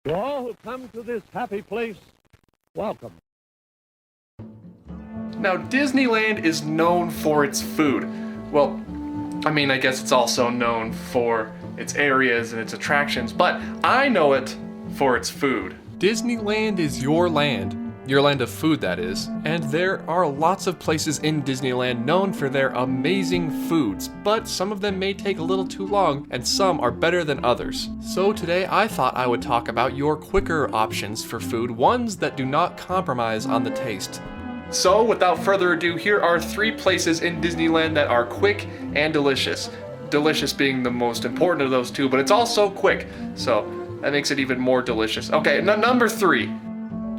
To all who come to this happy place, welcome. Now, Disneyland is known for its food. Well, I guess it's also known for its areas and its attractions, but I know it for its food. Disneyland is your land of food, that is, and there are lots of places in Disneyland known for their amazing foods, but some of them may take a little too long, and some are better than others. So today I thought I would talk about your quicker options for food, ones that do not compromise on the taste. So without further ado, here are 3 places in Disneyland that are quick and delicious. Delicious being the most important of those two, but it's also quick, so that makes it even more delicious. Okay, number 3.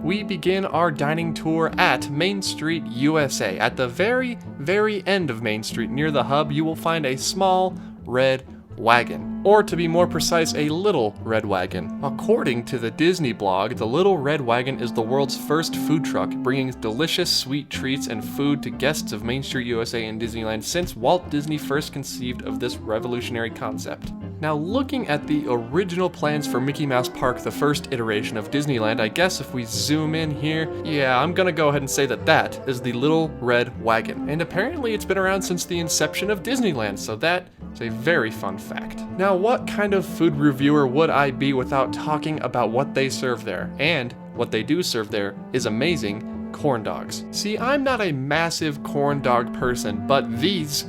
We begin our dining tour at Main Street, USA. At the very, very end of Main Street, near the hub, you will find a small red wagon. Or to be more precise, a Little Red Wagon. According to the Disney blog, the Little Red Wagon is the world's first food truck, bringing delicious sweet treats and food to guests of Main Street, USA and Disneyland since Walt Disney first conceived of this revolutionary concept. Now, looking at the original plans for Mickey Mouse Park, the first iteration of Disneyland, I guess if we zoom in here, yeah, I'm gonna go ahead and say that is the Little Red Wagon. And apparently it's been around since the inception of Disneyland, so that is a very fun fact. Now, what kind of food reviewer would I be without talking about what they serve there? And what they do serve there is amazing corn dogs. See, I'm not a massive corn dog person, but these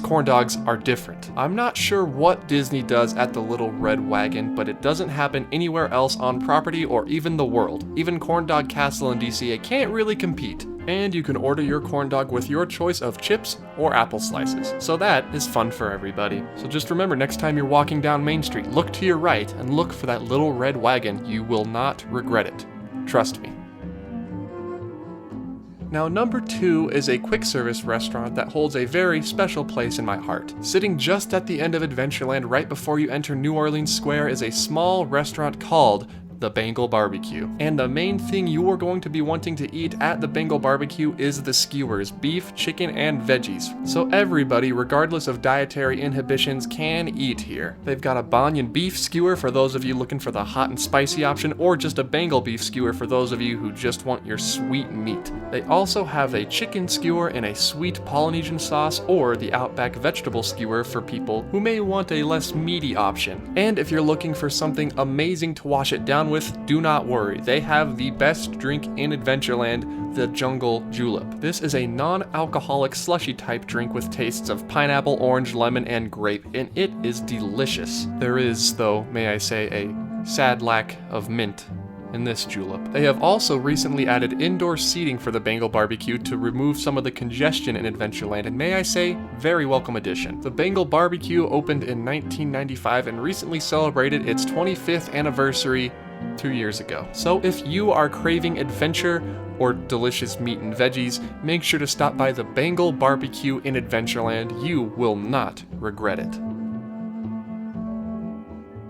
corn dogs are different. I'm not sure what Disney does at the Little Red Wagon, but it doesn't happen anywhere else on property or even the world. Even Corn Dog Castle in DCA can't really compete. And you can order your corn dog with your choice of chips or apple slices. So that is fun for everybody. So just remember, next time you're walking down Main Street, look to your right and look for that Little Red Wagon. You will not regret it. Trust me. Now, number 2 is a quick service restaurant that holds a very special place in my heart. Sitting just at the end of Adventureland right before you enter New Orleans Square is a small restaurant called the Bengal BBQ. And the main thing you are going to be wanting to eat at the Bengal BBQ is the skewers, beef, chicken, and veggies. So everybody, regardless of dietary inhibitions, can eat here. They've got a Banyan beef skewer for those of you looking for the hot and spicy option, or just a Bengal beef skewer for those of you who just want your sweet meat. They also have a chicken skewer in a sweet Polynesian sauce, or the Outback vegetable skewer for people who may want a less meaty option. And if you're looking for something amazing to wash it down with, do not worry. They have the best drink in Adventureland, the Jungle Julep. This is a non-alcoholic slushy type drink with tastes of pineapple, orange, lemon, and grape, and it is delicious. There is, though, may I say, a sad lack of mint in this julep. They have also recently added indoor seating for the Bengal BBQ to remove some of the congestion in Adventureland, and may I say, very welcome addition. The Bengal BBQ opened in 1995 and recently celebrated its 25th anniversary 2 years ago. So if you are craving adventure or delicious meat and veggies, make sure to stop by the Bengal BBQ in Adventureland. You will not regret it.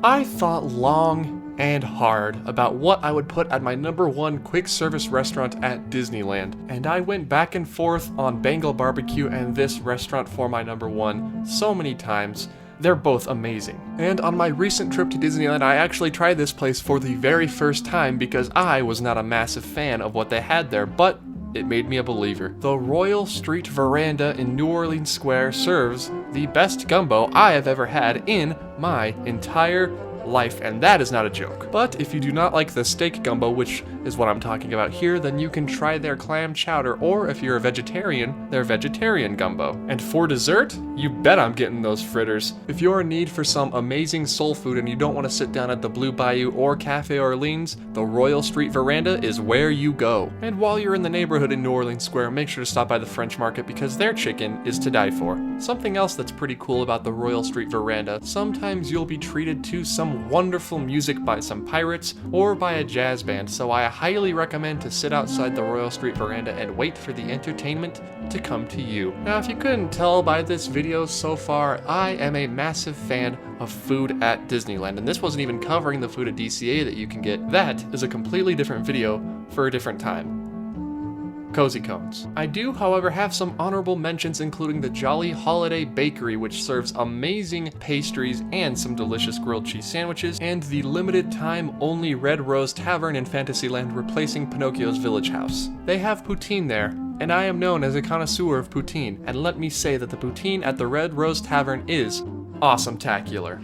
I thought long and hard about what I would put at my number 1 quick service restaurant at Disneyland, and I went back and forth on Bengal BBQ and this restaurant for my number 1 so many times. They're both amazing. And on my recent trip to Disneyland, I actually tried this place for the very first time because I was not a massive fan of what they had there, but it made me a believer. The Royal Street Veranda in New Orleans Square serves the best gumbo I have ever had in my entire life, and that is not a joke. But if you do not like the steak gumbo, which is what I'm talking about here, then you can try their clam chowder, or if you're a vegetarian, their vegetarian gumbo. And for dessert, you bet I'm getting those fritters. If you're in need for some amazing soul food and you don't want to sit down at the Blue Bayou or Cafe Orleans, the Royal Street Veranda is where you go. And while you're in the neighborhood in New Orleans Square, make sure to stop by the French Market because their chicken is to die for. Something else that's pretty cool about the Royal Street Veranda, sometimes you'll be treated to some wonderful music by some pirates or by a jazz band, so I highly recommend to sit outside the Royal Street Veranda and wait for the entertainment to come to you. Now, if you couldn't tell by this video so far, I am a massive fan of food at Disneyland, and this wasn't even covering the food at DCA that you can get. That is a completely different video for a different time. cozy cones. I do, however, have some honorable mentions, including the Jolly Holiday Bakery, which serves amazing pastries and some delicious grilled cheese sandwiches, and the limited time only Red Rose Tavern in Fantasyland, replacing Pinocchio's Village House. They have poutine there, and I am known as a connoisseur of poutine, and let me say that the poutine at the Red Rose Tavern is awesome-tacular.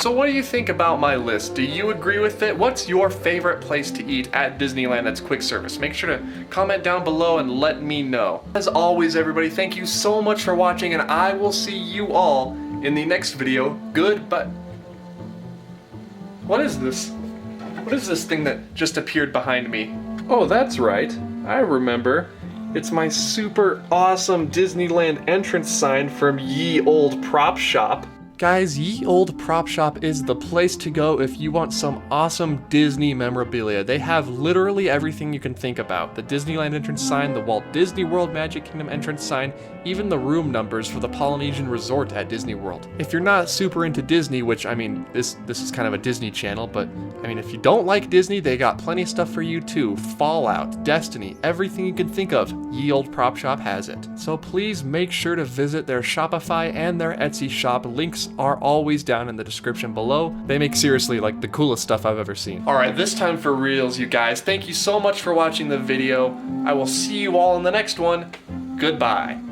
So what do you think about my list? Do you agree with it? What's your favorite place to eat at Disneyland that's quick service? Make sure to comment down below and let me know. As always, everybody, thank you so much for watching, and I will see you all in the next video. Goodbye. What is this? What is this thing that just appeared behind me? Oh, that's right. I remember. It's my super awesome Disneyland entrance sign from Ye Olde Prop Shop. Guys, Ye Olde Prop Shop is the place to go if you want some awesome Disney memorabilia. They have literally everything you can think about. The Disneyland entrance sign, the Walt Disney World Magic Kingdom entrance sign, even the room numbers for the Polynesian Resort at Disney World. If you're not super into Disney, which, I mean, this is kind of a Disney channel, but I mean, if you don't like Disney, they got plenty of stuff for you too. Fallout, Destiny, everything you can think of, Ye Olde Prop Shop has it. So please make sure to visit their Shopify and their Etsy shop. Links are always down in the description below. They make seriously like the coolest stuff I've ever seen. Alright, this time for reals, you guys. Thank you so much for watching the video. I will see you all in the next one. Goodbye.